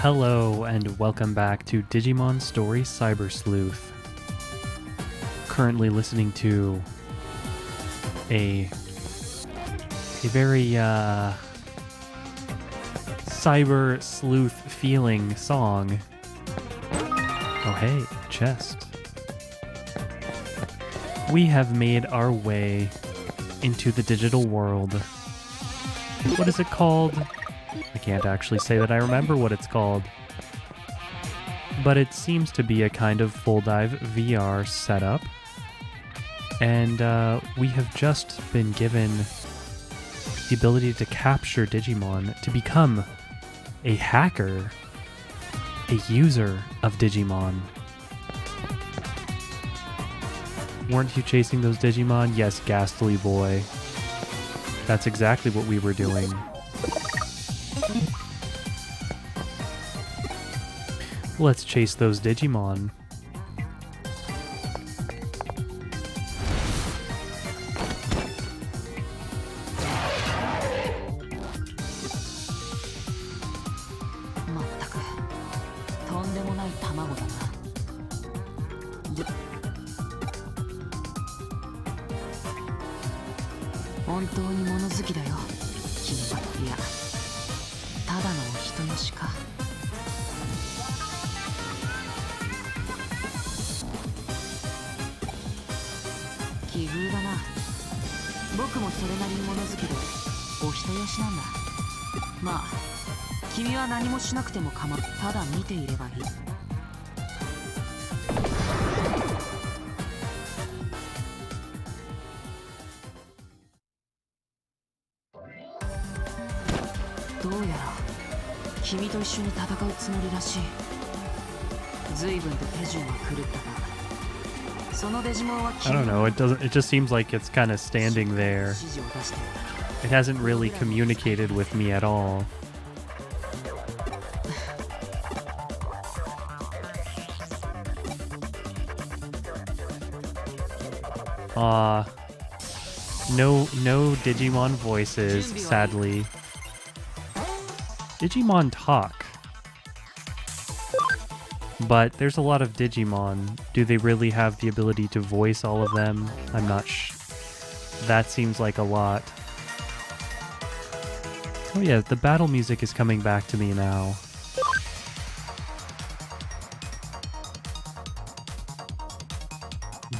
Hello and welcome back to Digimon Story Cyber Sleuth. Currently listening to a very cyber sleuth feeling song. Oh hey, chest. We have made our way into the digital world. What is it called? I can't actually say that I remember what it's called. But it seems to be a kind of full dive VR setup. And we have just been given the ability to capture Digimon, to become a hacker, a user of Digimon. Weren't you chasing those Digimon? Yes, Ghastly Boy. That's exactly what we were doing. Let's chase those Digimon. I don't know, it just seems like it's kind of standing there. It hasn't really communicated with me at all. No Digimon voices, sadly. Digimon talk. But there's a lot of Digimon. Do they really have the ability to voice all of them? I'm not That seems like a lot. Oh yeah, the battle music is coming back to me now.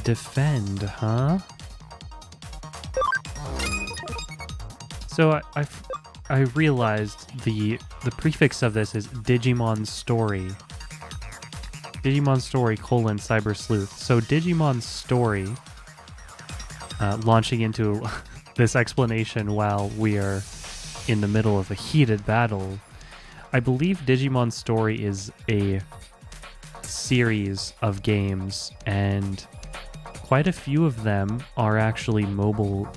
Defend, huh? So I realized the prefix of this is Digimon Story. Digimon Story : Cyber Sleuth. So Digimon Story, launching into this explanation while we are in the middle of a heated battle. I believe Digimon Story is a series of games, and quite a few of them are actually mobile,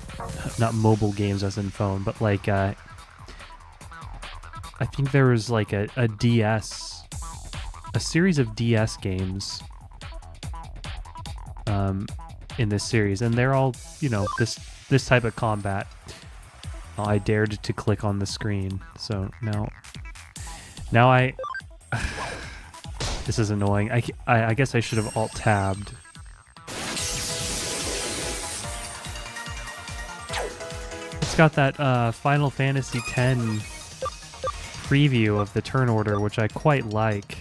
not mobile games as in phone, but like, I think there was like a DS, a series of DS games in this series, and they're all, you know, this type of combat. I dared to click on the screen, so now this is annoying. I guess I should have alt-tabbed. It's got that Final Fantasy X preview of the turn order, which I quite like.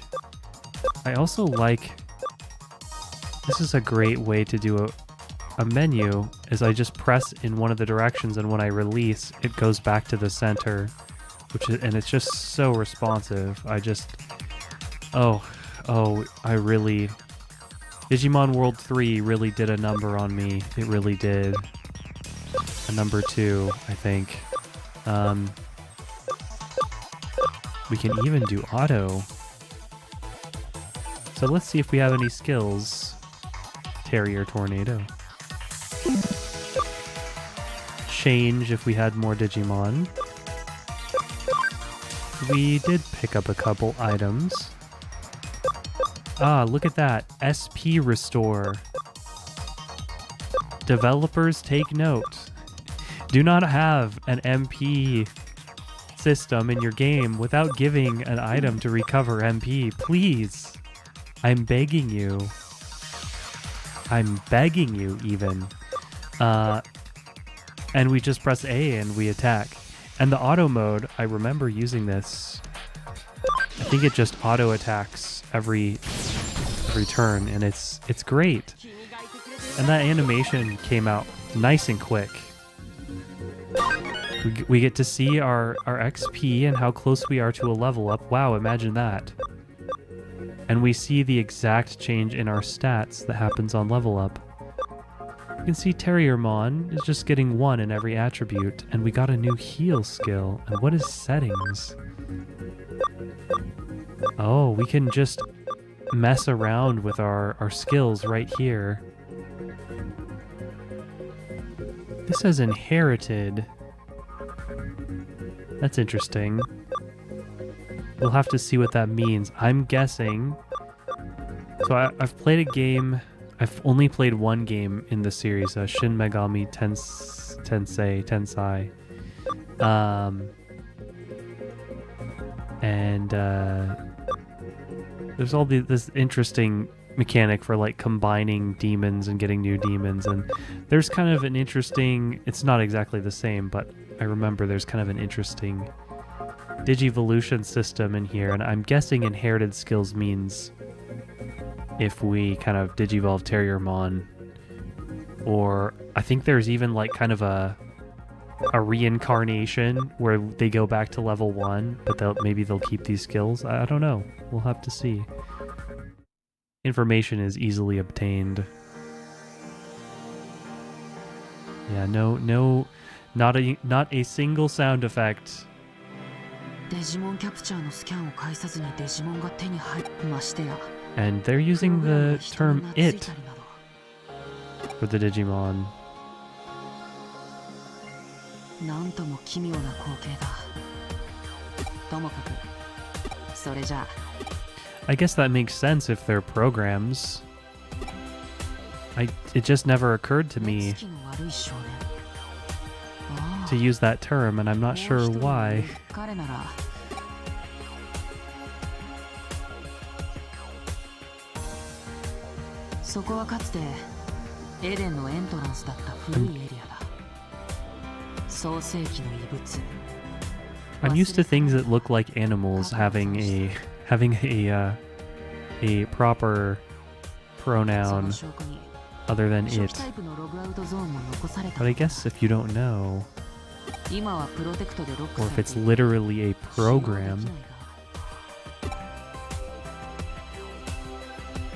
I also like... This is a great way to do a menu, is I just press in one of the directions, and when I release, it goes back to the center, and it's just so responsive. I really... Digimon World 3 really did a number on me. It really did. A number 2, I think. We can even do auto. So let's see if we have any skills. Terrier Tornado. Change if we had more Digimon. We did pick up a couple items. Ah, look at that. SP Restore. Developers take note. Do not have an MP system in your game without giving an item to recover MP. Please. I'm begging you. I'm begging you, even. And we just press A and we attack. And the auto mode, I remember using this. I think it just auto attacks every turn, and it's great. And that animation came out nice and quick. We get to see our XP and how close we are to a level up. Wow, imagine that. And we see the exact change in our stats that happens on level up. You can see Terriermon is just getting 1 in every attribute, and we got a new heal skill. And what is settings? Oh, we can just mess around with our skills right here. This says inherited. That's interesting. We'll have to see what that means. I'm guessing... So I've played a game... I've only played one game in the series, Shin Megami Tensei. There's all this interesting mechanic for like combining demons and getting new demons, and there's kind of an interesting... It's not exactly the same, but I remember there's kind of an interesting Digivolution system in here, and I'm guessing inherited skills means if we kind of Digivolve Terriermon, or I think there's even like kind of a reincarnation where they go back to level 1, but maybe they'll keep these skills. I don't know. We'll have to see. Information is easily obtained. Yeah, no, not a single sound effect. And they're using the term "it" for the Digimon. I guess that makes sense if they're programs. It just never occurred to me to use that term, and I'm not sure why. I'm used to things that look like animals having a proper pronoun other than it. But I guess if you don't know, or if it's literally a program.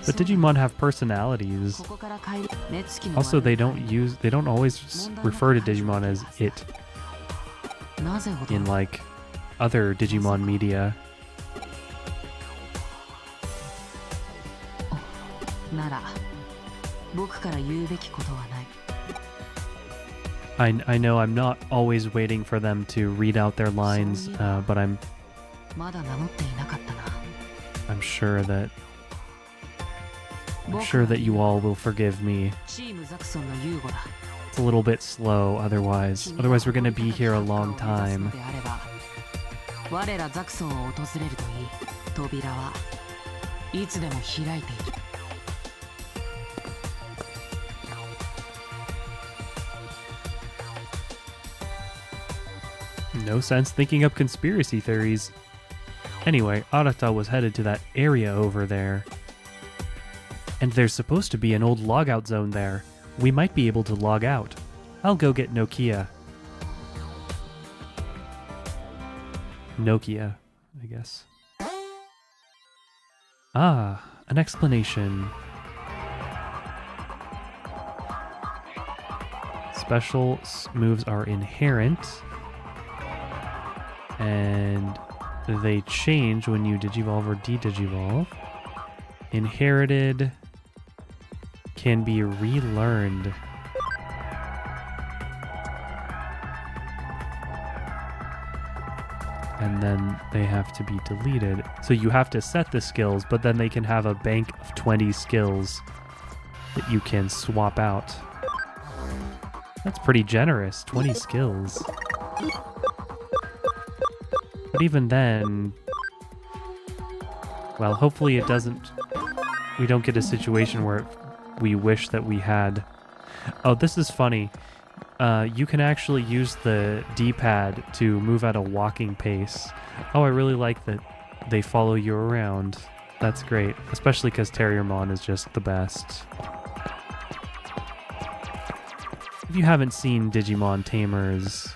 But Digimon have personalities. Also, they don't always refer to Digimon as it in like other Digimon media. I know I'm not always waiting for them to read out their lines, but I'm sure that you all will forgive me. It's a little bit slow otherwise we're gonna be here a long time. No sense thinking up conspiracy theories. Anyway, Arata was headed to that area over there. And there's supposed to be an old logout zone there. We might be able to log out. I'll go get Nokia, I guess. Ah, an explanation. Special moves are inherent, and they change when you digivolve or de-digivolve. Inherited can be relearned. And then they have to be deleted. So you have to set the skills, but then they can have a bank of 20 skills that you can swap out. That's pretty generous, 20 skills. But even then, well, hopefully it doesn't, we don't get a situation where we wish that we had. Oh, this is funny. You can actually use the D-pad to move at a walking pace. Oh, I really like that they follow you around. That's great, especially because Terriermon is just the best. If you haven't seen Digimon Tamers,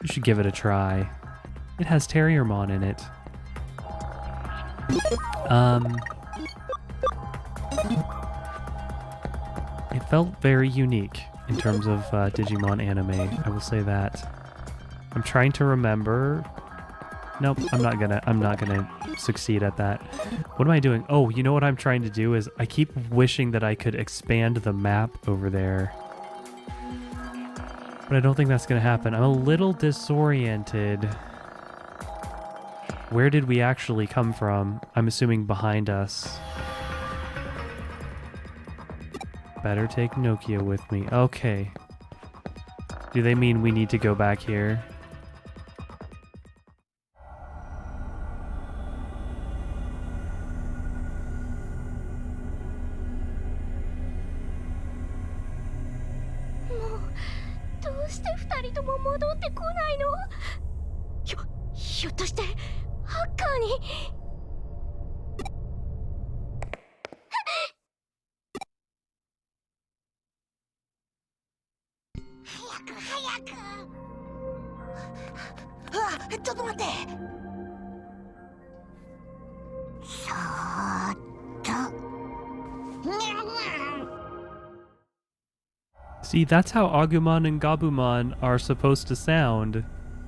you should give it a try. It has Terriermon in it. It felt very unique in terms of Digimon anime, I will say that. I'm trying to remember. Nope, I'm not gonna succeed at that. What am I doing? Oh, you know what I'm trying to do is I keep wishing that I could expand the map over there. But I don't think that's gonna happen. I'm a little disoriented. Where did we actually come from? I'm assuming behind us. Better take Nokia with me. Okay. Do they mean we need to go back here? See, that's how Agumon and Gabumon are supposed to sound.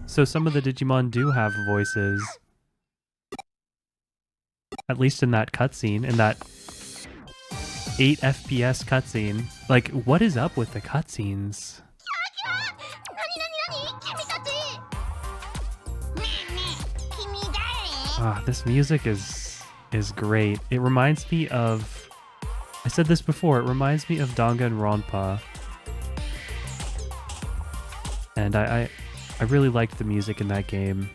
So some of the Digimon do have voices. At least in that cutscene, in that 8 FPS cutscene. Like, what is up with the cutscenes? Ah, this music is great. It reminds me of... I said this before, it reminds me of Danganronpa. And I really liked the music in that game.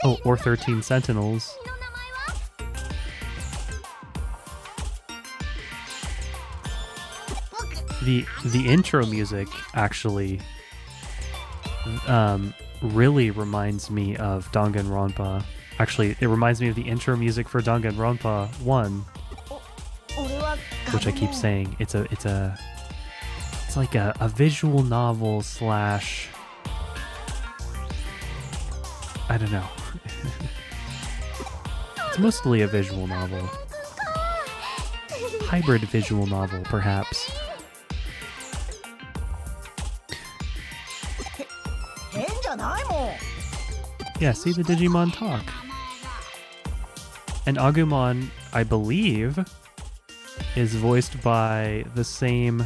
Oh, or 13 Sentinels. The intro music actually really reminds me of Danganronpa. Actually, it reminds me of the intro music for Danganronpa 1. Which I keep saying, it's like a visual novel slash, I don't know. It's mostly a visual novel. Hybrid visual novel, perhaps. Yeah, see the Digimon talk. And Agumon, I believe, is voiced by the same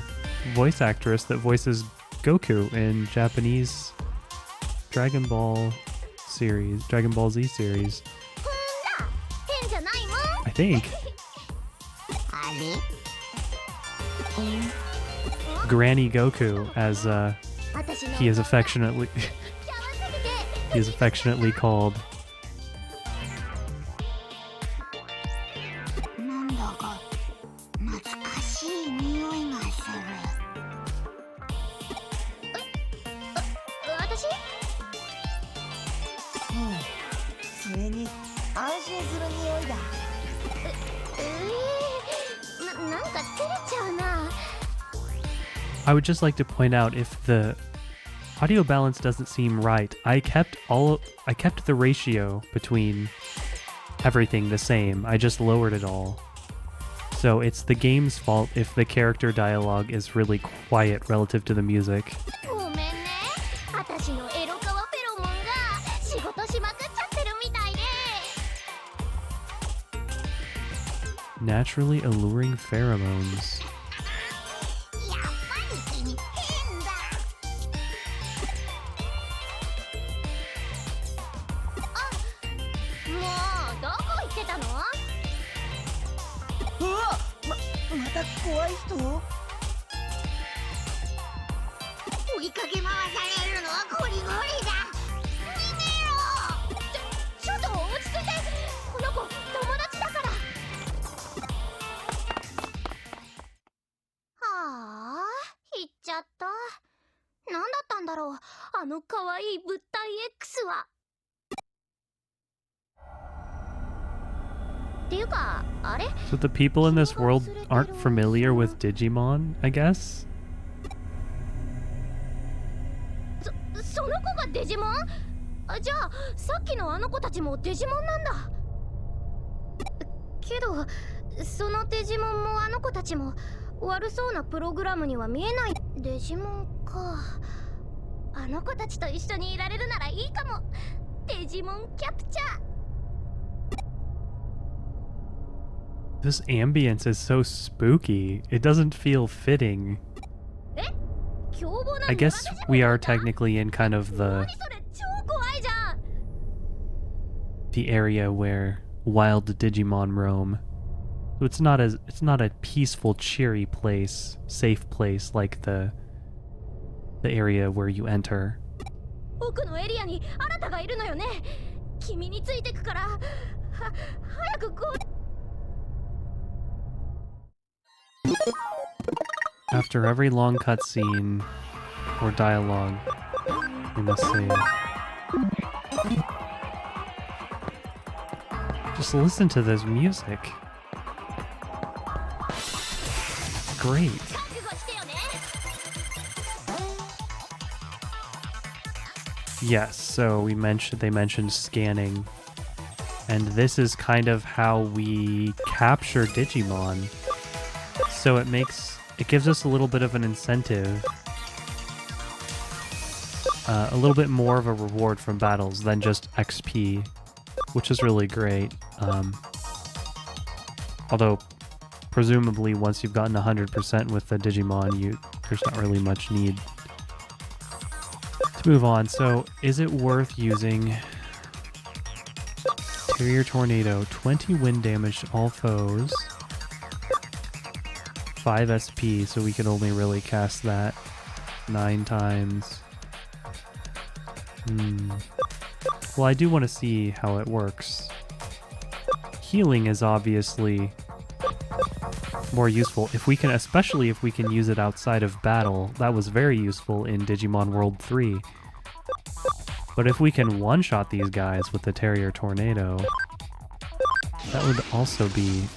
voice actress that voices Goku in Japanese Dragon Ball Z series. I think. Granny Goku, as he is affectionately called. I would just like to point out, if the audio balance doesn't seem right, I kept the ratio between everything the same. I just lowered it all. So it's the game's fault if the character dialogue is really quiet relative to the music. Naturally alluring pheromones. の可愛い物体 X は。っていうか、あれ So the people in this world aren't familiar with Digimon, I guess? その子がデジモン？じゃあ、さっきのあの子たちもデジモンなんだ。けど、そのデジモンもあの子たちも悪そうなプログラムには見えない。デジモンか。あの子たちと一緒にいられるならいいかも。デジモンキャプチャー。This ambience is so spooky. It doesn't feel fitting. I guess we are technically in kind of the area where wild Digimon roam. So it's not a peaceful, cheery place, safe place like the area where you enter. After every long cutscene or dialogue, we must save. Just listen to this music. Great. Yes, so they mentioned scanning. And this is kind of how we capture Digimon. So it gives us a little bit of an incentive, a little bit more of a reward from battles than just XP, which is really great. Although, presumably, once you've gotten 100% with the Digimon, there's not really much need to move on. So, is it worth using Terrier Tornado? 20 wind damage to all foes. 5 SP, so we can only really cast that 9 times. Well, I do want to see how it works. Healing is obviously more useful especially if we can use it outside of battle. That was very useful in Digimon World 3. But if we can one-shot these guys with the Terrier Tornado, that would also be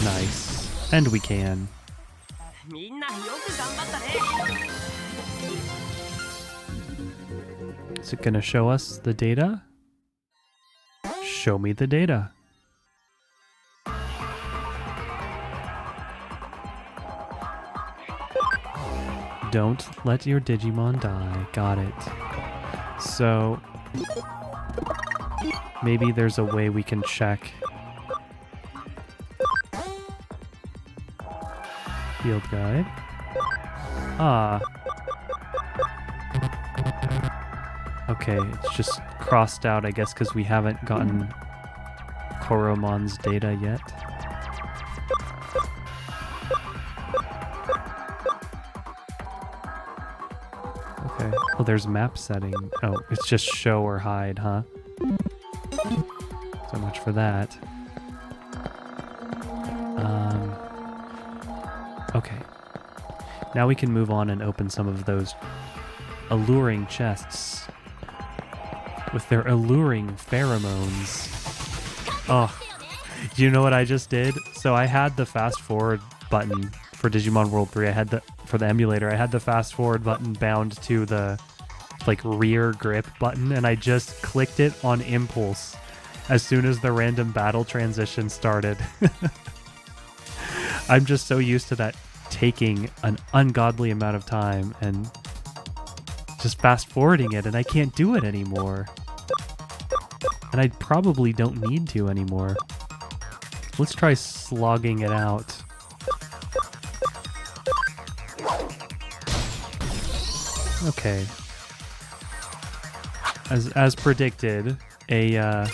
nice. And we can. Is it gonna show us the data? Show me the data. Don't let your Digimon die. Got it. So, maybe there's a way we can check. Field guide. Okay, it's just crossed out, I guess, because we haven't gotten Koromon's data yet. Okay. Oh, there's map setting. Oh, it's just show or hide, huh? So much for that. Okay. Now we can move on and open some of those alluring chests with their alluring pheromones. Oh, you know what I just did? So I had the fast forward button for Digimon World 3. For the emulator, I had the fast forward button bound to the rear grip button, and I just clicked it on impulse as soon as the random battle transition started. I'm just so used to that taking an ungodly amount of time and just fast forwarding it, and I can't do it anymore. And I probably don't need to anymore. Let's try slogging it out. Okay. As predicted, a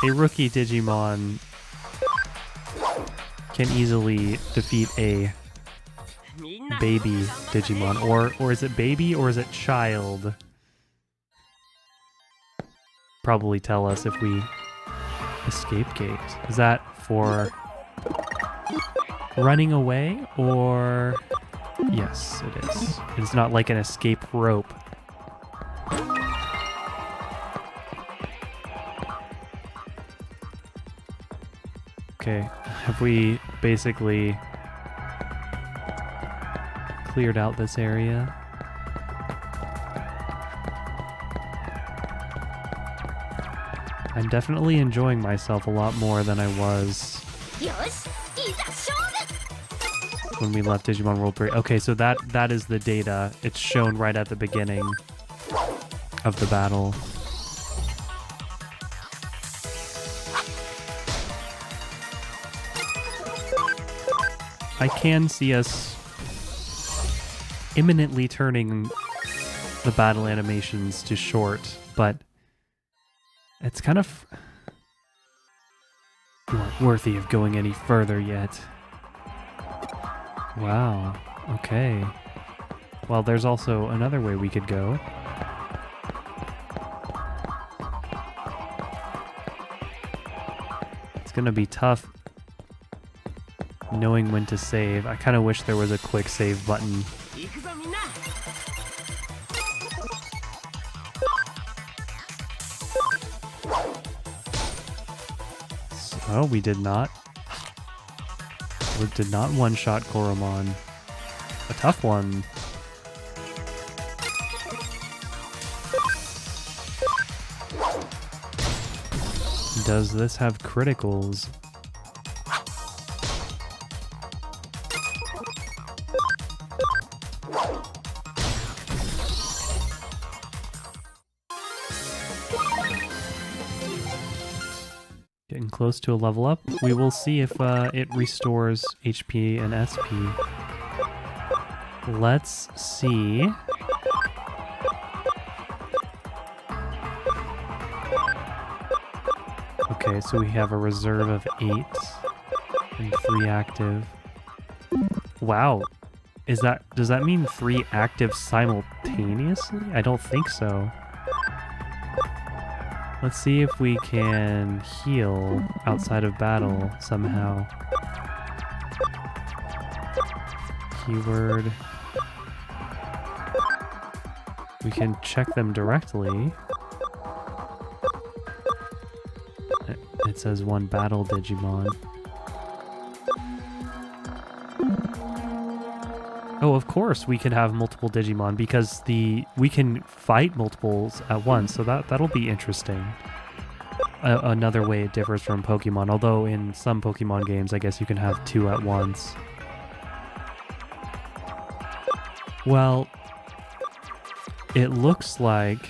rookie Digimon can easily defeat a baby Digimon. Or is it baby or is it child? Probably tell us if we escape gate. Is that for running away or... Yes, it is. It's not like an escape rope. Okay, have we basically cleared out this area? I'm definitely enjoying myself a lot more than I was when we left Digimon World 3. Okay, so that is the data. It's shown right at the beginning of the battle. I can see us imminently turning the battle animations to short, but it's kind of not worthy of going any further yet. Wow, okay. Well, there's also another way we could go. It's gonna be tough knowing when to save. I kind of wish there was a quick save button. Oh, we did not. We did not one-shot Koromon. A tough one. Does this have criticals? Getting close to a level up. We will see if it restores HP and SP. Let's see. Okay, so we have a reserve of 8 and 3 active. Wow. Does that mean 3 active simultaneously? I don't think so. Let's see if we can heal outside of battle somehow. Keyword. We can check them directly. It says 1 battle Digimon. Oh, of course we can have multiple Digimon because we can fight multiples at once, so that'll be interesting. Another way it differs from Pokemon, although in some Pokemon games I guess you can have 2 at once. Well, it looks like...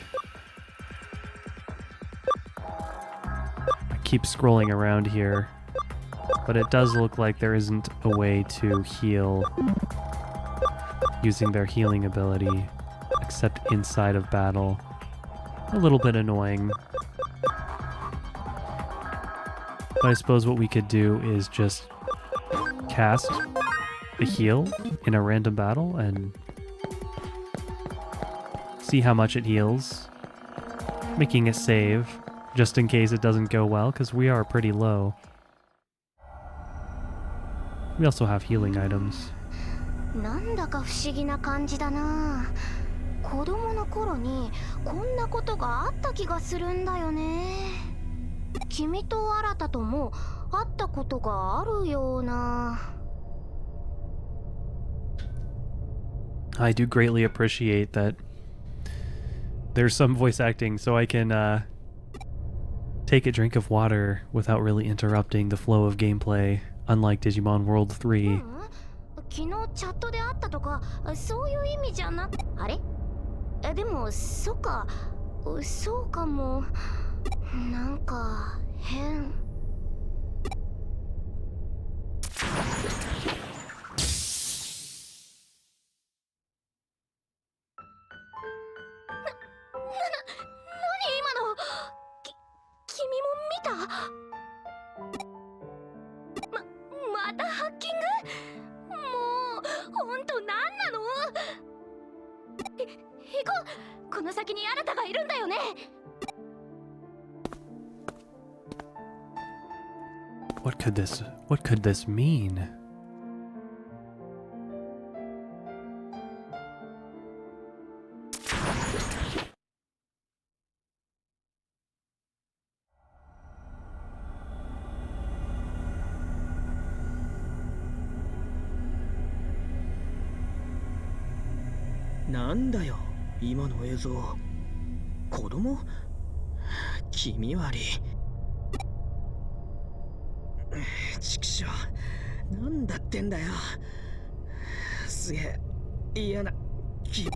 I keep scrolling around here, but it does look like there isn't a way to heal using their healing ability, except inside of battle. A little bit annoying. But I suppose what we could do is just cast a heal in a random battle and see how much it heals, making a save just in case it doesn't go well, because we are pretty low. We also have healing items. なんだか不思議な感じだな。子供の頃にこんなことがあった気がするんだよね。君と新とも会ったことがあるような。I do greatly appreciate that there's some voice acting so I can take a drink of water without really interrupting the flow of gameplay, unlike Digimon World 3. 昨日チャットで会ったとかそういう意味じゃなく、あれ？でもそっか、そうかも。なんか変。今の君も見た？またハッキング？もうほんとなんなの？行こう。この先に新がいるんだよね。What could this mean? なんだよ今の映像。子供？気味悪い。ちくしょう、なんだってんだよ。すげえ嫌な気。い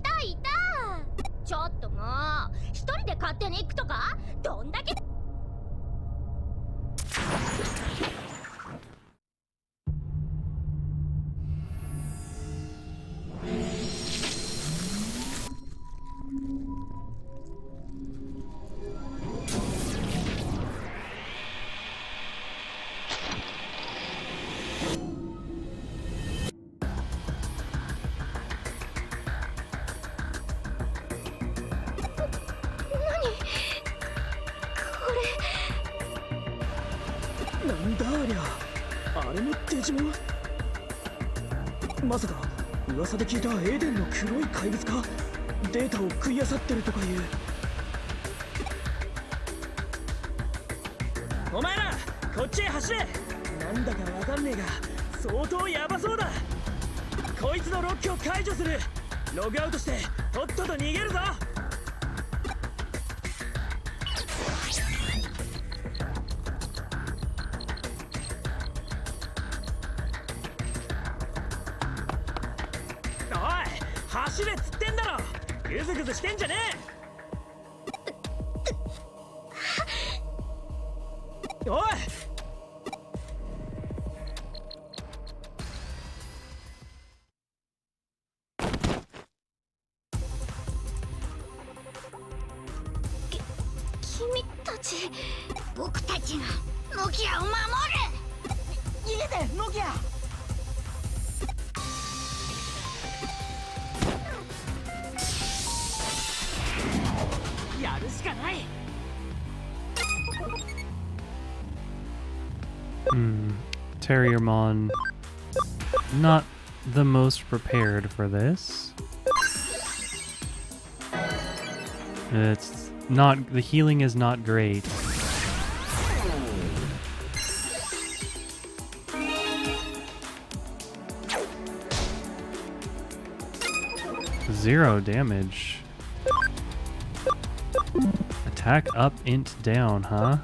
たいた。ちょっともう一人で勝手に行くとかどんだけ。なんだありゃ、あれもデジモン？まさか噂で聞いたエデンの黒い怪物か？データを食い漁ってるとかいう。お前らこっちへ走れ。なんだかわかんねえが相当ヤバそうだ。こいつのロックを解除する。ログアウトしてとっとと逃げるぞ。走れっつってんだろ。グズグズしてんじゃねえ。おい、君たち、僕たちがノキアを守る。逃げてノキア。やるしかない。Terriermon, not the most prepared for this. It's not, the healing is not great. Zero damage. Attack up, int down, huh?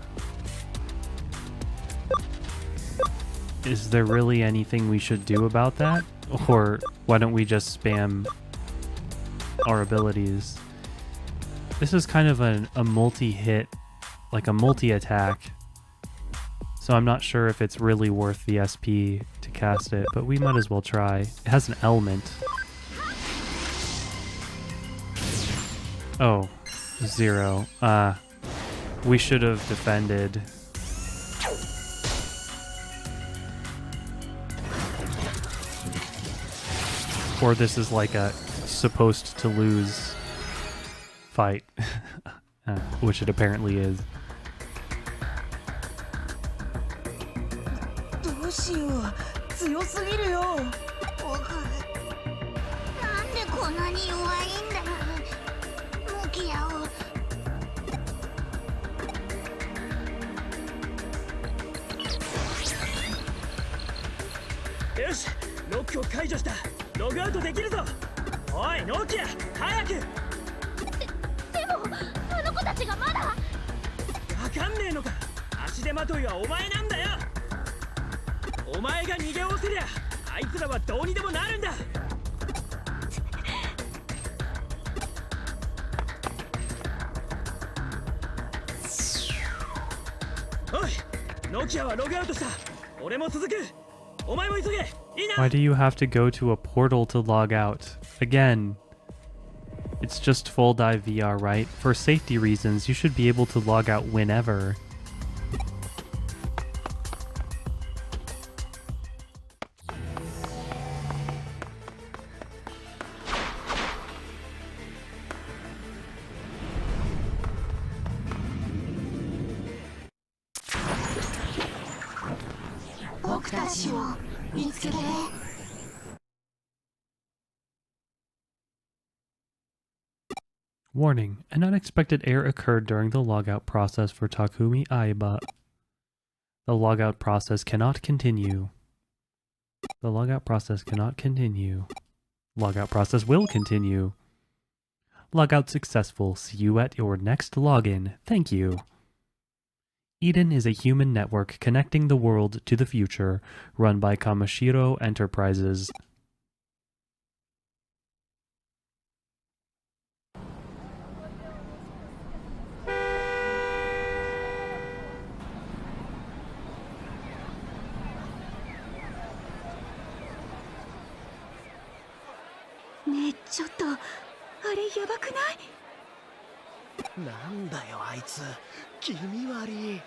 Is there really anything we should do about that? Or why don't we just spam our abilities? This is kind of a multi-hit, like a multi-attack. So I'm not sure if it's really worth the SP to cast it, but we might as well try. It has an element. Oh, 0. We should have defended. Or this is like a supposed to lose fight, which it apparently is. どうしよう、強すぎるよ。僕、なんでこんなに弱いんだ。ノキアを。よし、ロックを解除した。ログアウトできるぞ。おいノキア、早く。でもあの子たちがまだ。わかんねえのか。足手まといはお前なんだよ。お前が逃げおせりゃあいつらはどうにでもなるんだ。おい、ノキアはログアウトした。俺も続く。お前も急げ。いいな。 Why do you have to go to a portal to log out? Again, it's just full dive VR, right? For safety reasons, you should be able to log out whenever. Warning, an unexpected error occurred during the logout process for Takumi Aiba. The logout process cannot continue. The logout process cannot continue. Logout process will continue. Logout successful. See you at your next login. Thank you. Eden is a human network connecting the world to the future, run by Kamashiro Enterprises. Ne, ちょっとあれやばくない？なんだよあいつ、気味悪い。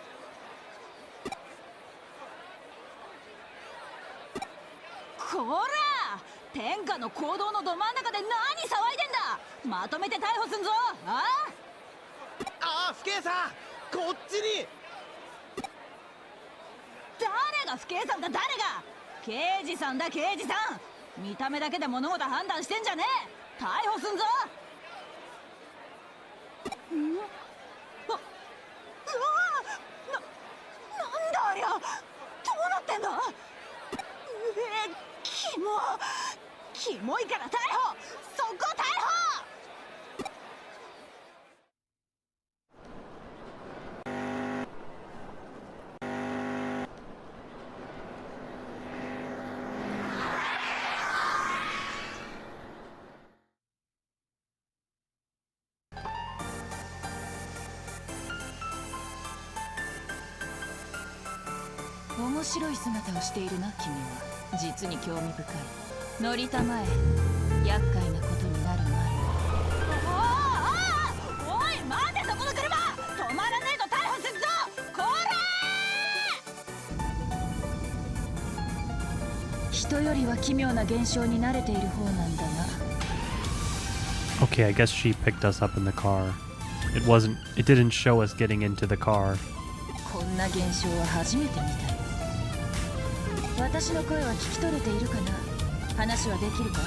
こら！天下の行動のど真ん中で何騒いでんだ！まとめて逮捕すんぞ！ああ、不敬さん、こっちに。誰が不敬さんだ、誰が！刑事さんだ、刑事さん！見た目だけで物事判断してんじゃねえ！逮捕すんぞ！ん？あ、うわ！なんだありゃ！どうなってんだ！キモいから逮捕！そこ逮捕！面白い姿をしているな、君は。実に興味深い。乗りたまえ。厄介なことになる前に。おい、待てそこの車！止まらねえと逮捕するぞ！こら！人よりは奇妙な現象に慣れている方なんだな。Okay, I guess she picked us up in the car. It didn't show us getting into the car. こんな現象は初めて見たよ。私の声は聞き取れているかな？話はできるか？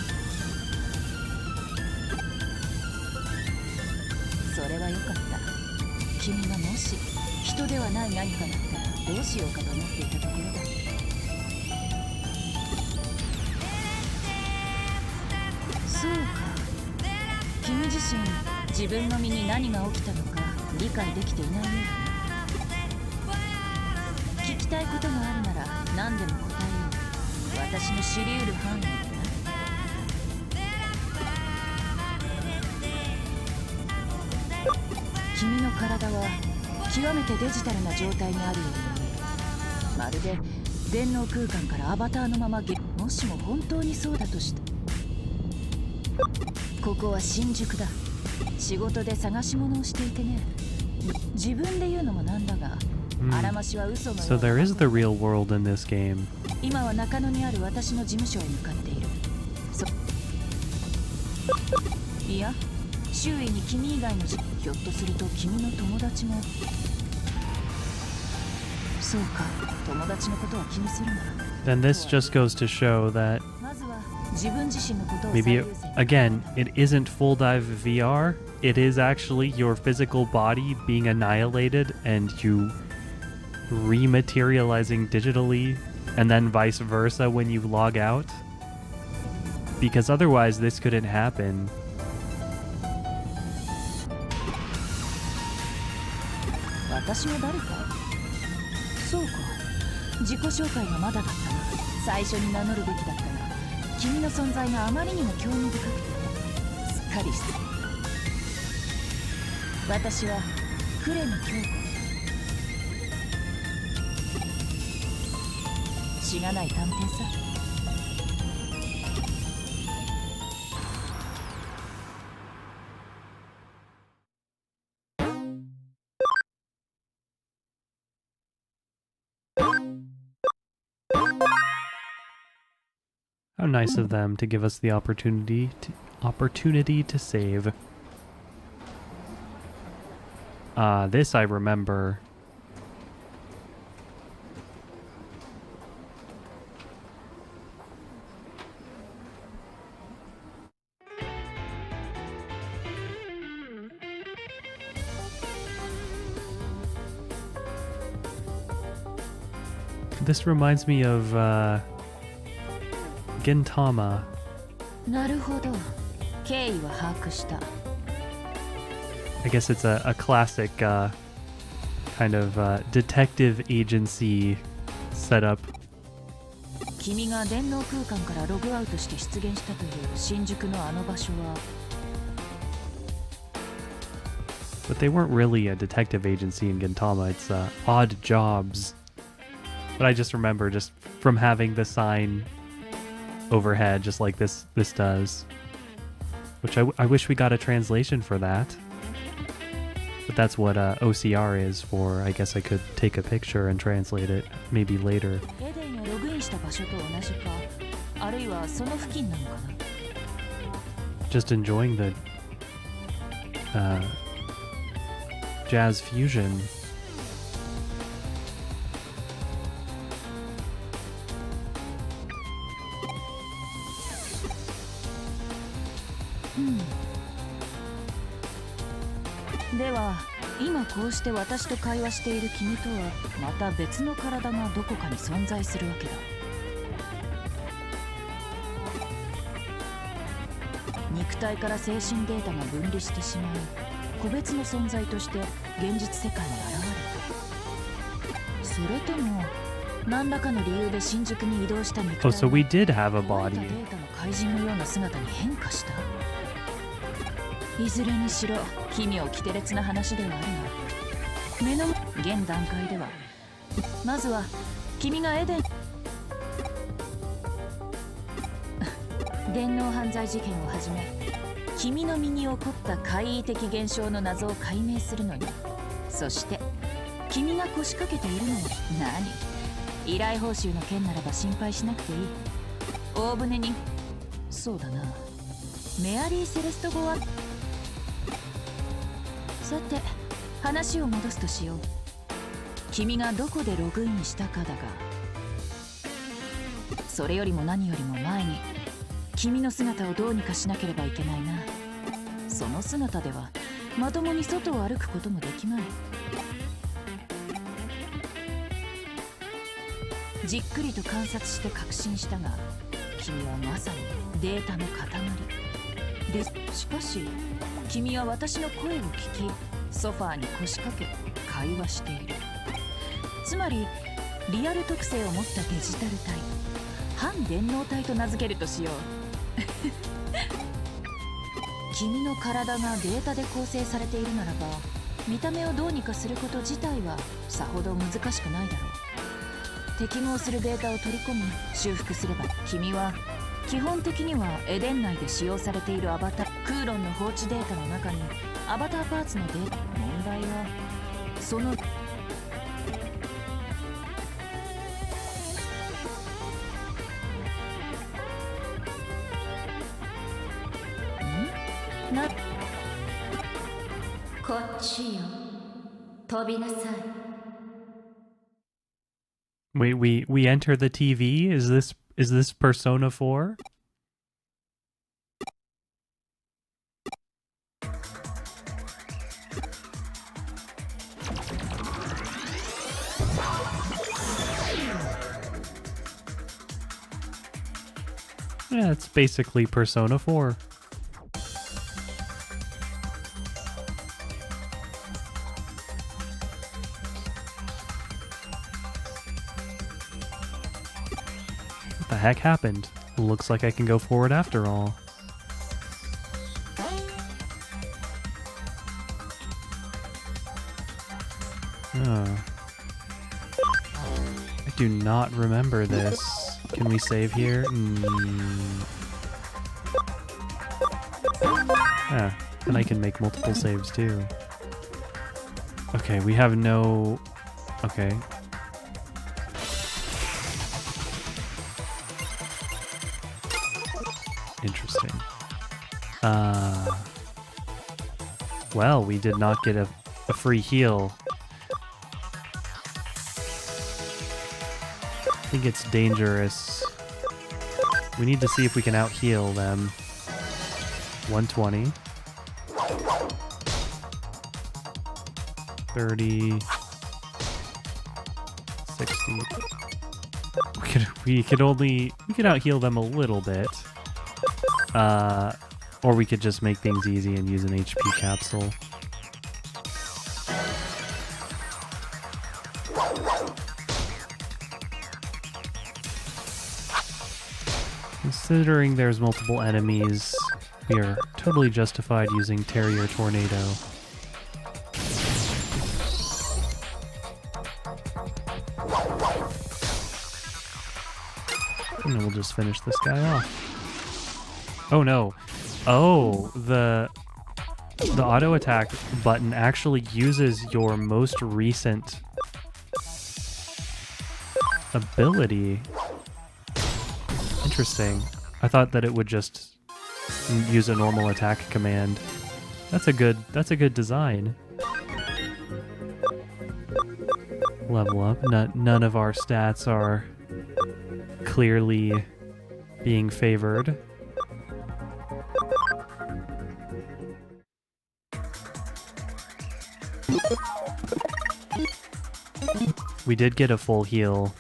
それはよかった。君がもし人ではない何かだったらどうしようかと思っていたところだ。そうか。君自身、自分の身に何が起きたのか理解できていないようだな。聞きたいことがあるなら何でも答えよう。私の知り得る範囲でな。君の体は極めてデジタルな状態にあるように見える。まるで電脳空間からアバターのままもしも本当にそうだとした。ここは新宿だ。仕事で探し物をしていてね。自分で言うのもなんだが、あらましは嘘のような。 So there is the real world in this game. 今は中野にある私の事務所へ向かっている。いや、周囲に君以外のひょっとすると君の友達も。そうか、友達のことは気にするな。 Then this just goes to show that まずは自分自身のことを maybe, again, it isn't full dive VR. It is actually your physical body being annihilated and you rematerializing digitally, and then vice versa when you log out. Because otherwise this couldn't happen. 私は誰か？そうか、自己紹介がまだだったな。最初に名乗るべきだったが、君の存在があまりにも興味深くてね。すっかり失礼。私は呉野京子。しがない探偵さ。How nice of them to give us the opportunity to save. This I remember. This reminds me of Gintama. なるほど。経緯は把握した。 I guess it's a classic kind of detective agency setup. 君が電脳空間からログアウトして出現したという新宿のあの場所は But they weren't really a detective agency in Gintama. It's odd jobs. But I just remember just from having the sign overhead, just like this does. Which I wish we got a translation for that. But that's what OCR is for. I guess I could take a picture and translate it maybe later. エデンへログインした場所と同じか、あるいはその付近なのかな。 Just enjoying the jazz fusion. では今こうして私と会話している君とはまた別の体がどこかに存在するわけだ。肉体から精神データが分離してしまい個別の存在として現実世界に現れた。それとも何らかの理由で新宿に移動した肉体 Oh, so we did have a 壊 body. れたデータの怪人のような姿に変化した。いずれにしろ奇妙奇天烈な話ではあるが、目の現段階ではまずは君がエデン電脳犯罪事件をはじめ君の身に起こった怪異的現象の謎を解明するのに、そして君が腰掛けているのは何？依頼報酬の件ならば心配しなくていい。大船にそうだな、メアリー・セレスト語はさて話を戻すとしよう。君がどこでログインしたかだが、それよりも何よりも前に君の姿をどうにかしなければいけないな。その姿ではまともに外を歩くこともできまい。じっくりと観察して確信したが、君はまさにデータの塊で、しかし君は私の声を聞きソファーに腰掛け会話している。つまりリアル特性を持ったデジタル体、反電脳体と名付けるとしよう。君の体がデータで構成されているならば、見た目をどうにかすること自体はさほど難しくないだろう。適合するデータを取り込み修復すれば、君は基本的にはエデン内で使用されているアバタークーロンの放置データの中にアバターパーツのデータ。問題はそのこっちよ、飛びなさい。 Wait, we enter the TV? Is this Persona 4? Yeah, it's basically Persona 4. What the heck happened? Looks like I can go forward after all. Oh. I do not remember this. Can we save here? Ah, and I can make multiple saves too. Okay, we have no... Okay. Interesting. Well, we did not get a free heal. I think it's dangerous. We need to see if we can out-heal them. 120. 30. 60. We could out heal them a little bit. Or we could just make things easy and use an HP capsule. Considering there's multiple enemies, we are totally justified using Terrier Tornado. And then we'll just finish this guy off. Oh no. Oh, the auto attack button actually uses your most recent ability. Interesting. I thought that it would just use a normal attack command. That's a good design. Level up. None of our stats are clearly being favored. We did get a full heal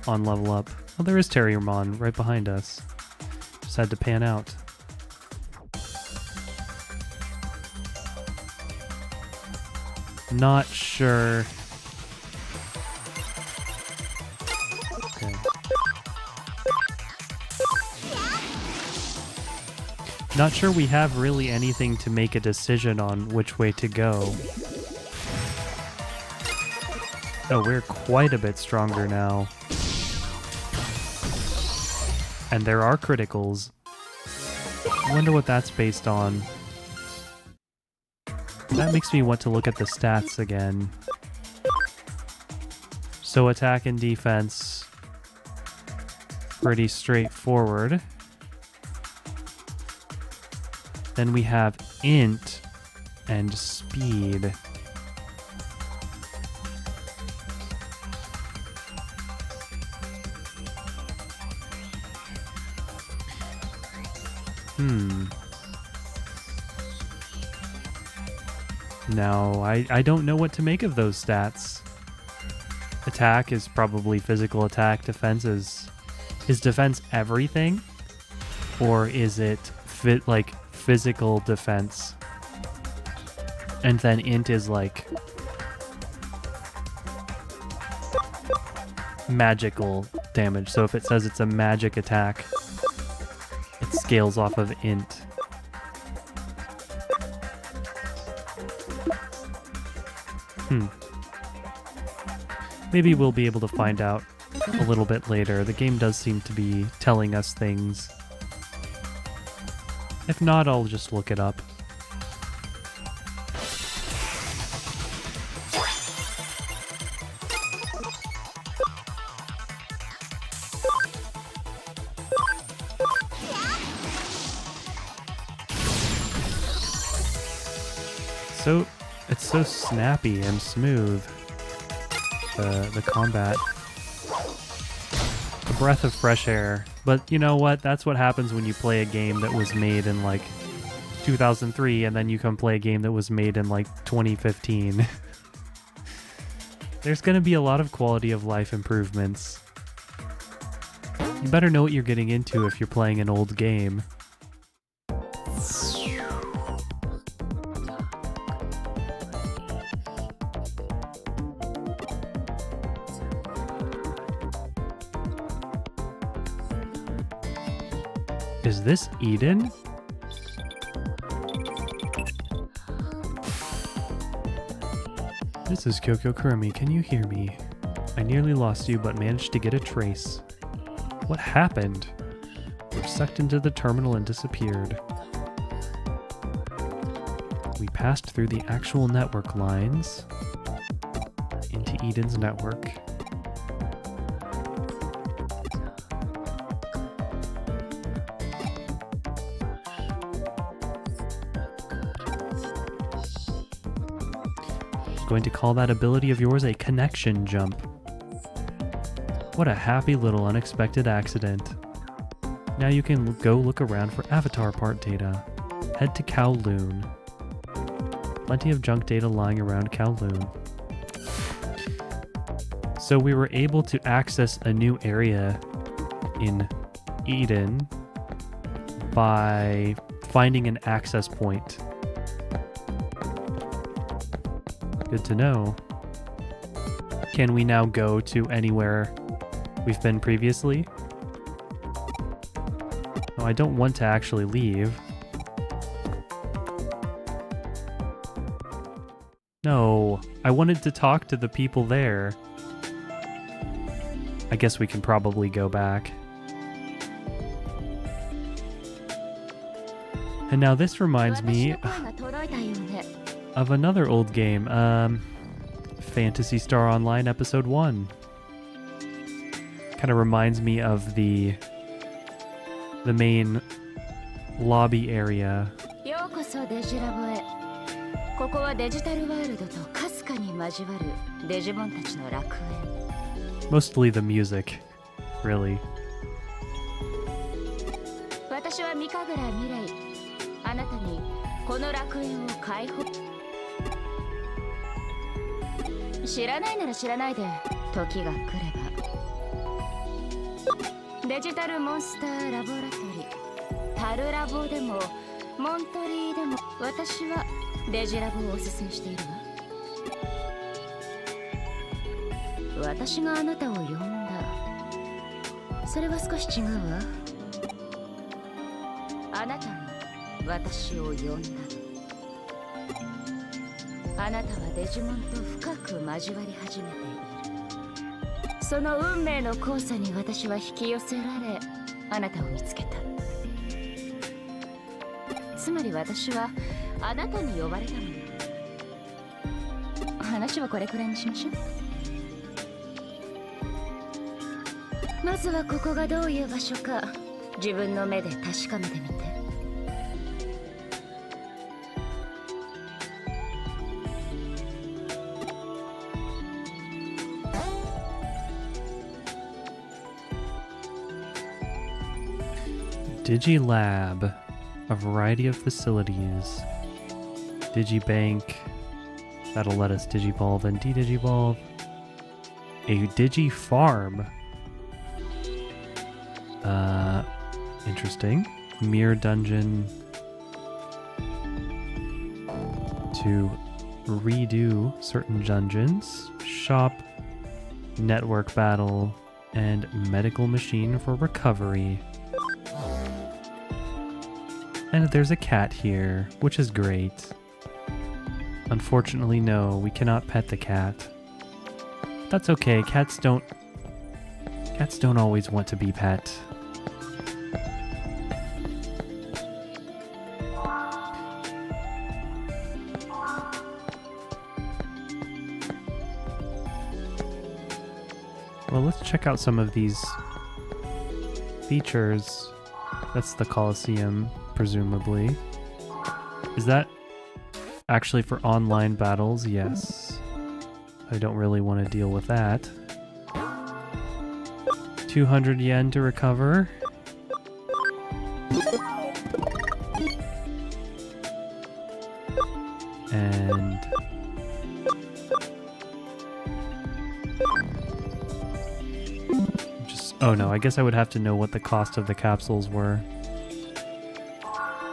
on level up. Oh, there is Terriermon right behind us. Just had to pan out. Not sure. Okay. Not sure we have really anything to make a decision on which way to go. Oh, we're quite a bit stronger now. And there are criticals. I wonder what that's based on. That makes me want to look at the stats again. So attack and defense. Pretty straightforward. Then we have int and speed. Now, I don't know what to make of those stats. Attack is probably physical attack. Defense is defense everything? Or is it like physical defense? And then int is like magical damage. So if it says it's a magic attack, it scales off of int. Maybe we'll be able to find out a little bit later. The game does seem to be telling us things. If not, I'll just look it up. It's so snappy and smooth. The combat. A breath of fresh air. But you know what? That's what happens when you play a game that was made in like 2003 and then you come play a game that was made in like 2015. There's gonna be a lot of quality of life improvements. You better know what you're getting into if you're playing an old game. Is this Eden? This is Kyoko Kurumi. Can you hear me? I nearly lost you, but managed to get a trace. What happened? You were sucked into the terminal and disappeared. We passed through the actual network lines into Eden's network. Going to call that ability of yours a connection jump. What a happy little unexpected accident. Now you can go look around for avatar part data. Head to Kowloon. Plenty of junk data lying around Kowloon. So we were able to access a new area in Eden by finding an access point. Good to know. Can we now go to anywhere we've been previously? No, I don't want to actually leave. No, I wanted to talk to the people there. I guess we can probably go back. And now this reminds me of another old game, Phantasy Star Online Episode 1. Kind of reminds me of the main lobby area. ようこそデジラボへ。ここはデジタルワールドとかすかに交わるデジモンたちの楽園。Mostly the music, really. 私は三神楽未来。あなたにこの楽園を開放。知らないなら知らないで時が来れば。デジタルモンスターラボラトリ、タルラボでもモントリーでも私はデジラボをおすすめしているわ。私があなたを呼んだ。それは少し違うわ。あなたが私を呼んだ。あなたはデジモンと深く交わり始めている。その運命の交差に私は引き寄せられ、あなたを見つけた。つまり私はあなたに呼ばれたのよ。話はこれくらいにしましょう。まずはここがどういう場所か自分の目で確かめてみて。Digilab, a variety of facilities. Digibank, that'll let us digivolve and de-digivolve. A digifarm. Interesting. Mirror dungeon to redo certain dungeons. Shop, network battle, and medical machine for recovery. And there's a cat here, which is great. Unfortunately, no, we cannot pet the cat. That's okay, cats don't always want to be pet. Well, let's check out some of these features. That's the Colosseum, presumably. Is that actually for online battles? Yes. I don't really want to deal with that. 200 yen to recover. And oh no, I guess I would have to know what the cost of the capsules were.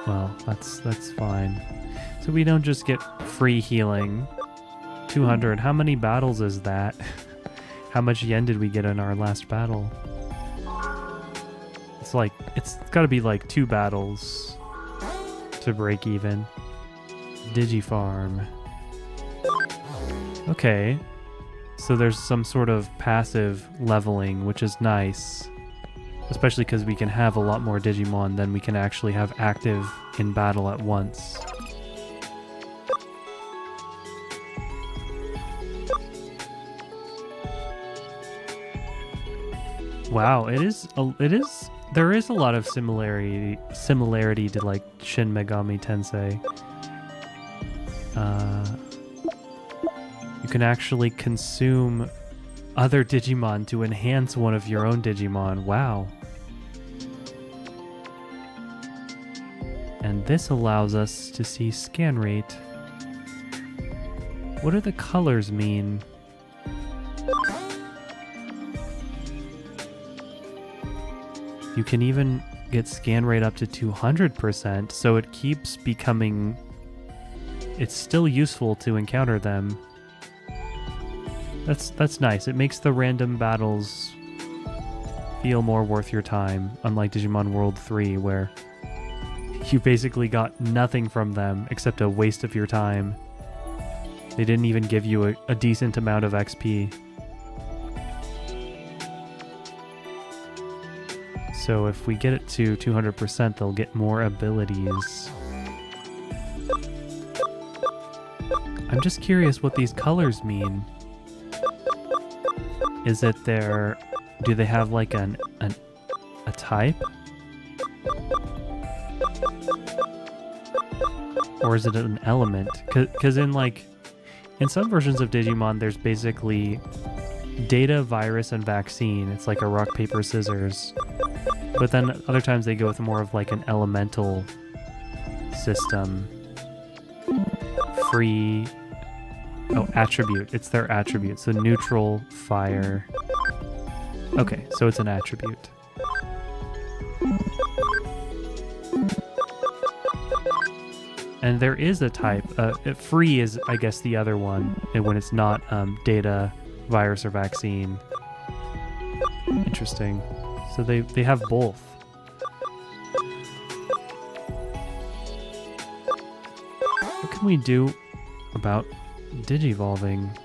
Well, that's fine. So we don't just get free healing. 200. How many battles is that? How much yen did we get in our last battle? It's gotta be like 2 battles to break even. Digifarm. Okay. So there's some sort of passive leveling, which is nice. Especially because we can have a lot more Digimon than we can actually have active in battle at once. Wow, there is a lot of similarity to like Shin Megami Tensei. You can actually consume other Digimon to enhance one of your own Digimon. Wow. And this allows us to see scan rate. What do the colors mean? You can even get scan rate up to 200%, so it keeps becoming... It's still useful to encounter them. That's nice. It makes the random battles feel more worth your time, unlike Digimon World 3, where you basically got nothing from them except a waste of your time. They didn't even give you a decent amount of XP. So if we get it to 200%, they'll get more abilities. I'm just curious what these colors mean. Is it their... Do they have like a type? Or is it an element? Because in some versions of Digimon, there's basically data, virus, and vaccine. It's like a rock, paper, scissors. But then other times they go with more of like an elemental system. Free... Oh, attribute. It's their attribute. So neutral, fire... Okay, so it's an attribute. And there is a type. Free is, I guess, the other one, and when it's not data, virus, or vaccine. Interesting. So they have both. What can we do about digivolving?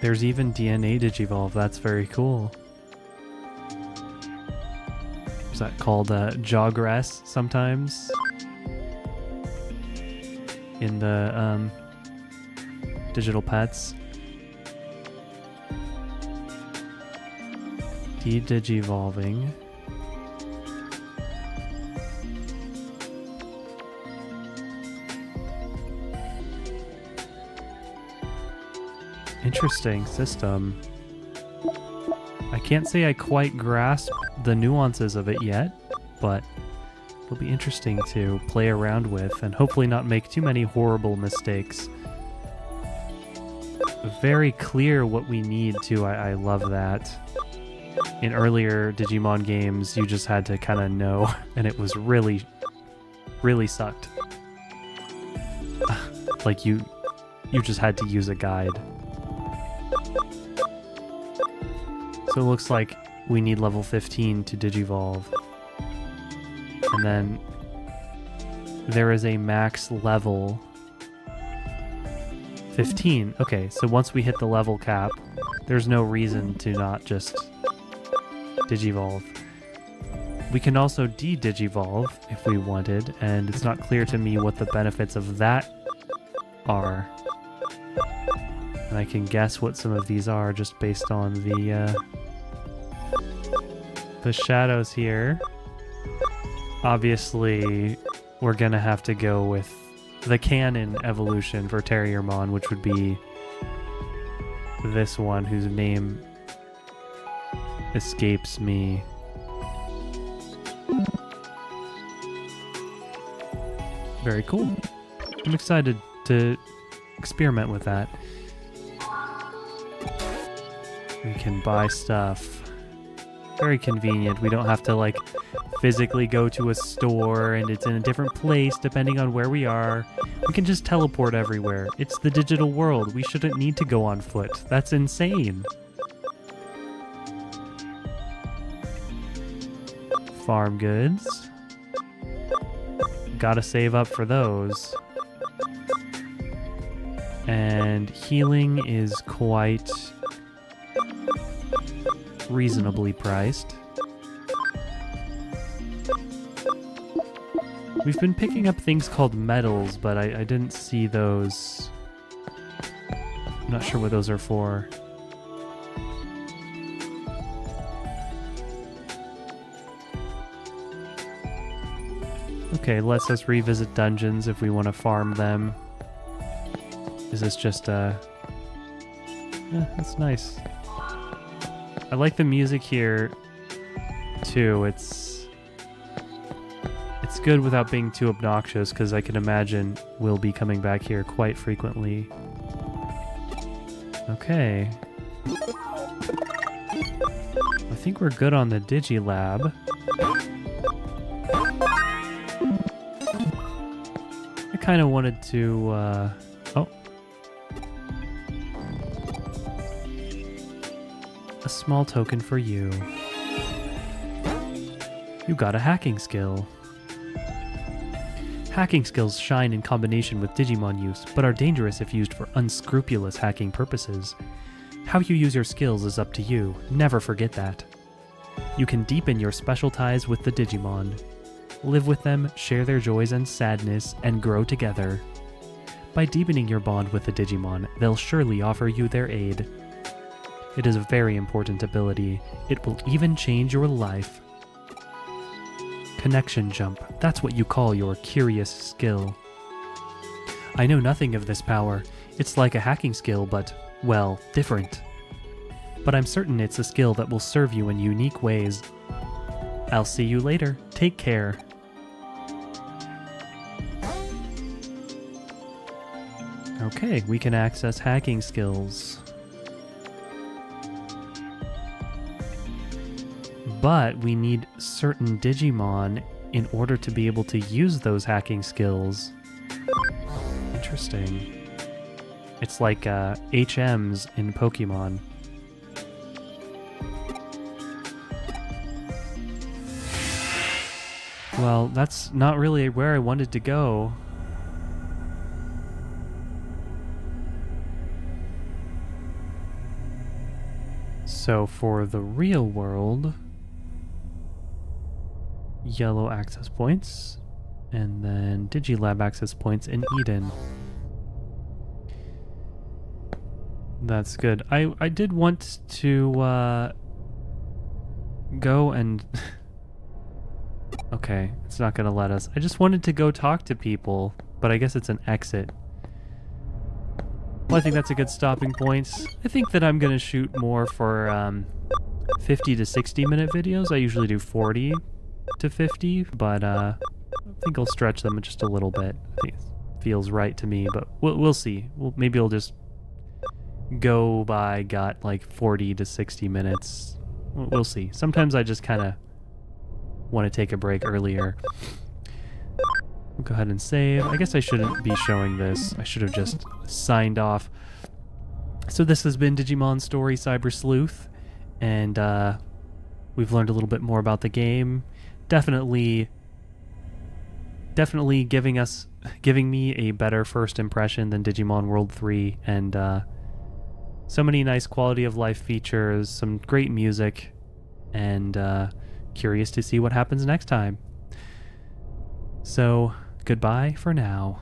There's even DNA Digivolve. That's very cool. Is that called Jogress sometimes? In the digital pets. De-digivolving. Interesting system. I can't say I quite grasp the nuances of it yet, but it'll be interesting to play around with and hopefully not make too many horrible mistakes. Very clear what we need to. I love that. In earlier Digimon games, you just had to kind of know, and it was really, really sucked. Like you just had to use a guide. So it looks like we need level 15 to Digivolve. And then there is a max level 15. Okay, so once we hit the level cap, there's no reason to not just Digivolve. We can also de-Digivolve if we wanted, and it's not clear to me what the benefits of that are. And I can guess what some of these are just based on the shadows here. Obviously, we're gonna have to go with the canon evolution for Terriermon, which would be this one whose name escapes me. Very cool. I'm excited to experiment with that. We can buy stuff. Very convenient. We don't have to like physically go to a store and it's in a different place depending on where we are. We can just teleport everywhere. It's the digital world. We shouldn't need to go on foot. That's insane. Farm goods. Gotta save up for those. And healing is quite reasonably priced. We've been picking up things called medals, but I didn't see those. I'm not sure what those are for. Okay, lets us revisit dungeons if we want to farm them. Is this just a... that's nice. I like the music here, too. It's It's good without being too obnoxious, because I can imagine we'll be coming back here quite frequently. Okay. I think we're good on the Digilab. I kind of wanted to, oh. A small token for you. You got a hacking skill. Hacking skills shine in combination with Digimon use, but are dangerous if used for unscrupulous hacking purposes. How you use your skills is up to you, never forget that. You can deepen your special ties with the Digimon. Live with them, share their joys and sadness, and grow together. By deepening your bond with the Digimon, they'll surely offer you their aid. It is a very important ability. It will even change your life. Connection jump, that's what you call your curious skill. I know nothing of this power. It's like a hacking skill, but, well, different. But I'm certain it's a skill that will serve you in unique ways. I'll see you later. Take care. Okay, we can access hacking skills. But we need certain Digimon in order to be able to use those hacking skills. Interesting. It's like HMs in Pokemon. Well, that's not really where I wanted to go. So for the real world, yellow access points, and then Digilab access points in Eden. That's good. I did want to go and okay, it's not gonna let us. I just wanted to go talk to people, but I guess it's an exit. Well, I think that's a good stopping point. I think that I'm gonna shoot more for 50 to 60 minute videos. I usually do 40 to 50, but I think I'll stretch them just a little bit. I think it feels right to me, but we'll see. Maybe I'll just go by gut like 40 to 60 minutes. We'll see. Sometimes I just kind of want to take a break earlier. We'll go ahead and save. I guess I shouldn't be showing this. I should have just signed off. So this has been Digimon Story Cyber Sleuth, and we've learned a little bit more about the game. Definitely giving me a better first impression than Digimon World 3, and so many nice quality of life features, some great music, and curious to see what happens next time. So, goodbye for now.